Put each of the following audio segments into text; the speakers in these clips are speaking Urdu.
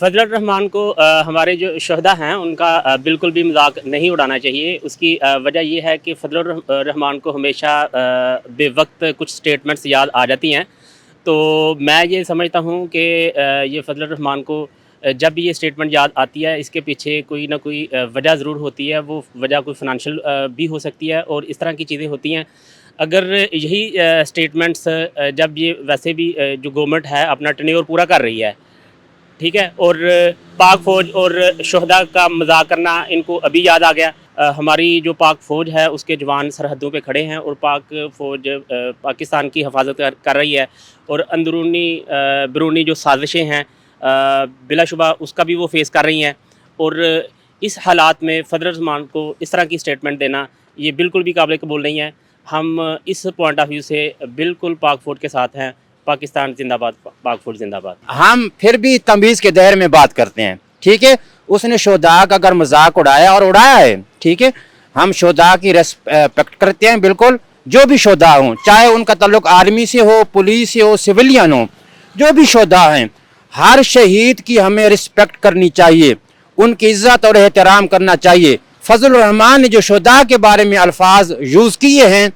فضل الرحمان کو ہمارے جو شہداء ہیں ان کا بالکل بھی مذاق نہیں اڑانا چاہیے۔ اس کی وجہ یہ ہے کہ فضل الرحمان کو ہمیشہ بے وقت کچھ سٹیٹمنٹس یاد آ جاتی ہیں، تو میں یہ سمجھتا ہوں کہ یہ فضل الرحمان کو جب بھی یہ سٹیٹمنٹ یاد آتی ہے اس کے پیچھے کوئی نہ کوئی وجہ ضرور ہوتی ہے۔ وہ وجہ کوئی فنانشل بھی ہو سکتی ہے اور اس طرح کی چیزیں ہوتی ہیں۔ اگر یہی سٹیٹمنٹس جب یہ ویسے بھی جو گورنمنٹ ہے اپنا ٹرنیور پورا کر رہی ہے، ٹھیک ہے، اور پاک فوج اور شہداء کا مذاق کرنا ان کو ابھی یاد آ گیا۔ ہماری جو پاک فوج ہے اس کے جوان سرحدوں پہ کھڑے ہیں اور پاک فوج پاکستان کی حفاظت کر رہی ہے، اور اندرونی بیرونی جو سازشیں ہیں بلا شبہ اس کا بھی وہ فیس کر رہی ہیں۔ اور اس حالات میں فضل الرحمان کو اس طرح کی سٹیٹمنٹ دینا یہ بالکل بھی قابل قبول نہیں ہے۔ ہم اس پوائنٹ آف ویو سے بالکل پاک فوج کے ساتھ ہیں۔ پاکستان زندہ باد، پاک فوج زندہ باد۔ ہم پھر بھی تمیز کے دائرے میں بات کرتے ہیں، ٹھیک ہے۔ اس نے شہداء کا اگر مذاق اڑایا اور اڑایا ہے، ٹھیک ہے، ہم شہداء کی ریسپیکٹ کرتے ہیں بالکل، جو بھی شہداء ہوں، چاہے ان کا تعلق آرمی سے ہو، پولیس سے ہو، سویلین ہو، جو بھی شہداء ہیں، ہر شہید کی ہمیں ریسپیکٹ کرنی چاہیے، ان کی عزت اور احترام کرنا چاہیے۔ فضل الرحمان نے جو شہداء کے بارے میں الفاظ یوز کیے ہیں،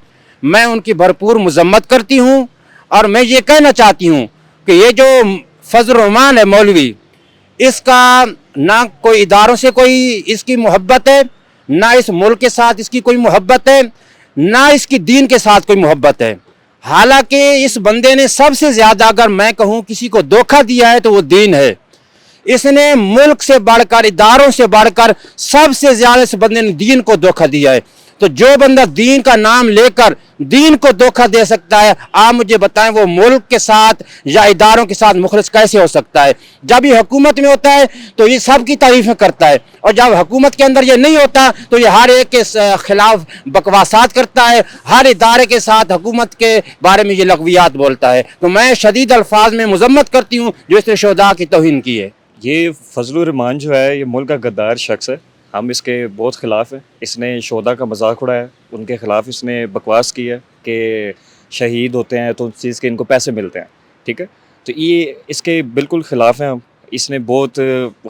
میں ان کی بھرپور مذمت کرتی ہوں، اور میں یہ کہنا چاہتی ہوں کہ یہ جو فضل الرحمان ہے مولوی، اس کا نہ کوئی اداروں سے کوئی اس کی محبت ہے، نہ اس ملک کے ساتھ اس کی کوئی محبت ہے، نہ اس کی دین کے ساتھ کوئی محبت ہے۔ حالانکہ اس بندے نے سب سے زیادہ اگر میں کہوں کسی کو دھوکہ دیا ہے تو وہ دین ہے۔ اس نے ملک سے بڑھ کر، اداروں سے بڑھ کر سب سے زیادہ اس بندے نے دین کو دھوکہ دیا ہے۔ تو جو بندہ دین کا نام لے کر دین کو دھوکہ دے سکتا ہے، آپ مجھے بتائیں وہ ملک کے ساتھ یا اداروں کے ساتھ مخلص کیسے ہو سکتا ہے؟ جب یہ حکومت میں ہوتا ہے تو یہ سب کی تعریفیں کرتا ہے، اور جب حکومت کے اندر یہ نہیں ہوتا تو یہ ہر ایک کے خلاف بکواسات کرتا ہے، ہر ادارے کے ساتھ حکومت کے بارے میں یہ لغویات بولتا ہے۔ تو میں شدید الفاظ میں مذمت کرتی ہوں جو اس نے شہداء کی توہین کی ہے۔ یہ فضل الرحمان جو ہے یہ ملک کا غدار شخص ہے، ہم اس کے بہت خلاف ہیں۔ اس نے شہداء کا مذاق اڑایا، ان کے خلاف اس نے بکواس کی ہے کہ شہید ہوتے ہیں تو اس چیز کے ان کو پیسے ملتے ہیں، ٹھیک ہے، تو یہ اس کے بالکل خلاف ہیں ہم۔ اس نے بہت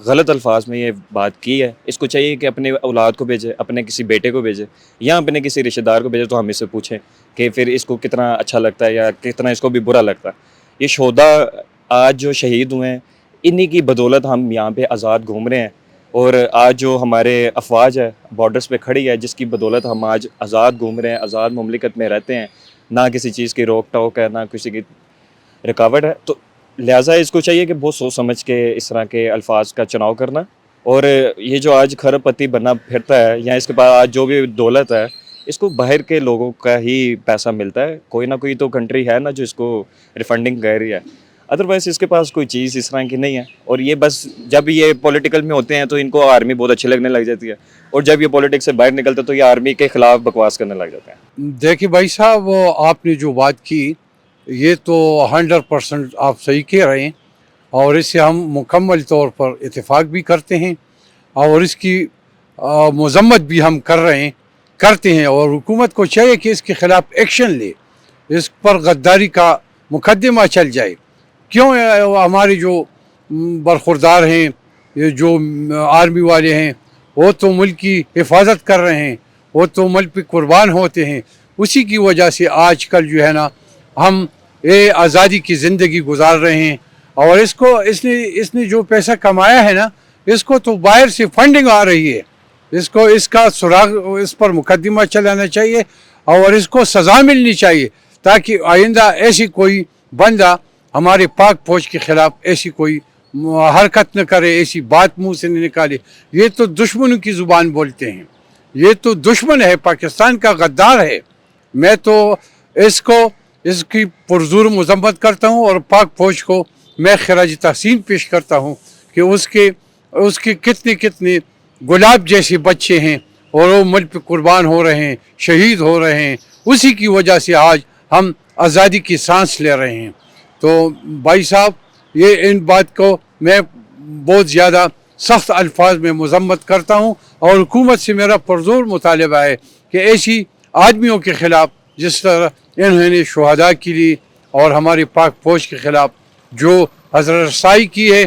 غلط الفاظ میں یہ بات کی ہے۔ اس کو چاہیے کہ اپنے اولاد کو بھیجے، اپنے کسی بیٹے کو بھیجے یا اپنے کسی رشتہ دار کو بھیجے، تو ہم اس سے پوچھیں کہ پھر اس کو کتنا اچھا لگتا ہے یا کتنا اس کو بھی برا لگتا ہے۔ یہ شہداء آج جو شہید ہوئے ہیں انہی کی بدولت ہم یہاں پہ آزاد گھوم رہے ہیں، اور آج جو ہمارے افواج ہے بارڈرز پہ کھڑی ہے جس کی بدولت ہم آج آزاد گھوم رہے ہیں، آزاد مملکت میں رہتے ہیں، نہ کسی چیز کی روک ٹوک ہے، نہ کسی کی رکاوٹ ہے۔ تو لہٰذا اس کو چاہیے کہ بہت سوچ سمجھ کے اس طرح کے الفاظ کا چناؤ کرنا، اور یہ جو آج کھرب پتی بنا پھرتا ہے یا اس کے پاس آج جو بھی دولت ہے اس کو باہر کے لوگوں کا ہی پیسہ ملتا ہے، کوئی نہ کوئی تو کنٹری ہے نا جو اس کو ریفنڈنگ کر رہی ہے، ادروائز اس کے پاس کوئی چیز اس طرح کی نہیں ہے۔ اور یہ بس جب یہ پولیٹیکل میں ہوتے ہیں تو ان کو آرمی بہت اچھی لگنے لگ جاتی ہے، اور جب یہ پولیٹکس سے باہر نکلتے تو یہ آرمی کے خلاف بکواس کرنے لگ جاتے ہیں۔ دیکھیے بھائی صاحب، وہ آپ نے جو بات کی یہ تو 100% آپ صحیح کہہ رہے ہیں، اور اس سے ہم مکمل طور پر اتفاق بھی کرتے ہیں، اور اس کی مذمت بھی ہم کرتے ہیں، اور حکومت کو چاہیے کہ اس کے خلاف ایکشن لے، اس پر غداری کا مقدمہ چل جائے۔ کیوں ہمارے جو برخوردار ہیں، یہ جو آرمی والے ہیں، وہ تو ملک کی حفاظت کر رہے ہیں، وہ تو ملک پہ قربان ہوتے ہیں، اسی کی وجہ سے آج کل جو ہے نا ہم یہ آزادی کی زندگی گزار رہے ہیں۔ اور اس نے جو پیسہ کمایا ہے نا، اس کو تو باہر سے فنڈنگ آ رہی ہے، اس کا سراغ، اس پر مقدمہ چلانا چاہیے اور اس کو سزا ملنی چاہیے، تاکہ آئندہ ایسی کوئی بندہ ہمارے پاک فوج کے خلاف ایسی کوئی حرکت نہ کرے، ایسی بات منہ سے نہ نکالے۔ یہ تو دشمنوں کی زبان بولتے ہیں، یہ تو دشمن ہے، پاکستان کا غدار ہے۔ میں تو اس کی پرزور مذمت کرتا ہوں، اور پاک فوج کو میں خراج تحسین پیش کرتا ہوں کہ اس کے کتنے گلاب جیسے بچے ہیں، اور وہ ملک پہ قربان ہو رہے ہیں، شہید ہو رہے ہیں، اسی کی وجہ سے آج ہم آزادی کی سانس لے رہے ہیں۔ تو بھائی صاحب، یہ ان بات کو میں بہت زیادہ سخت الفاظ میں مذمت کرتا ہوں، اور حکومت سے میرا پرزور مطالبہ ہے کہ ایسی آدمیوں کے خلاف جس طرح انہوں نے شہداء کے لیے اور ہمارے پاک فوج کے خلاف جو حضرت رسائی کی ہے،